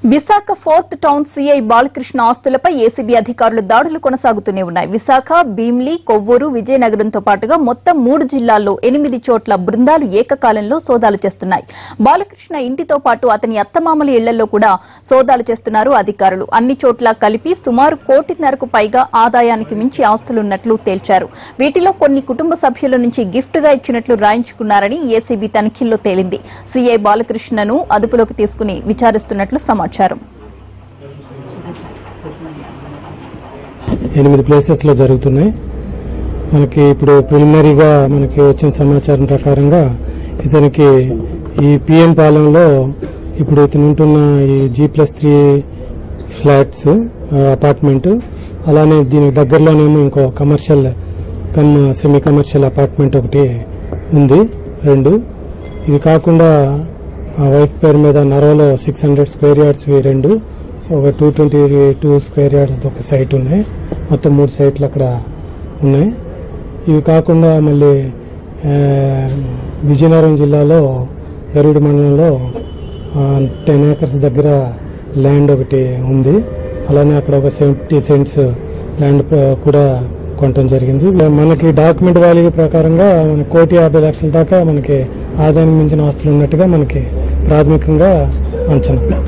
Visakha fourth town CI Balakrishna ఆస్తులపై ACB అధికారులు దాడులు కొనసాగుతూనే ఉన్నాయి. విశాఖ, భీమ్లీ, కొవ్వూరు, విజయనగరంతో పాటుగా మొత్తం 3 జిల్లాల్లో 8 చోట్ల బృందాలు ఏకకాలంలో సోదాలు చేస్తున్నాయి. బాలకృష్ణ ఇంటితో పాటు అతని అత్తమామల ఇళ్లలో కూడా సోదాలు చేస్తున్నారు అధికారులు. అన్ని చోట్ల కలిపి సుమారు 1.5 కోటికి పైగా ఆదాయానికి మించి ఆస్తులున్నట్లు తేల్చారు. వీటిలో కొన్ని కుటుంబ సభ్యుల నుంచి గిఫ్ట్ గా ఇచ్చినట్లు రాయించుకున్నారని ఏసీబీ తనిఖీల్లో తేలింది. సీఐ బాలకృష్ణను అదుపులోకి తీసుకుని విచారిస్తున్నట్లు సమాచారం. 8 ప్లేసెస్ లో జరుగుతున్నాయి. మనకి ఇప్పుడు ప్రిలిమినరీగా మనకి వచ్చిన సమాచారం ప్రకారంగా ఇతనికి ఈ పిఎన్ పాలెంలో ఇప్పుడు ఇతను ఉంటున్న ఈ G+3 ఫ్లాట్స్ అపార్ట్మెంట్, అలానే దీనికి దగ్గరలోనేమో ఇంకో కమర్షియల్ సెమీ కమర్షియల్ అపార్ట్మెంట్ ఒకటి ఉంది 2. ఇది కాకుండా వైఫ్ పేరు మీద నరవలో 600 స్క్వేర్ యార్డ్స్ 2, ఒక 222 స్క్వేర్ యార్డ్స్ ఒక సైట్ ఉన్నాయి. మొత్తం 3 సైట్లు అక్కడ ఉన్నాయి. ఇవి కాకుండా మళ్ళీ విజయనగరం జిల్లాలో గరుడు మండలంలో 10 ఏకర్స్ దగ్గర ల్యాండ్ ఒకటి ఉంది. అలానే అక్కడ ఒక 70 సెంట్స్ ల్యాండ్ కూడా కొనటం జరిగింది. మనకి డాక్యుమెంట్ వాల్యూ ప్రకారంగా 1,50,00,000 దాకా మనకి ఆదాయం మించిన ఆస్తులు ఉన్నట్టుగా మనకి ప్రాథమికంగా అంచనా.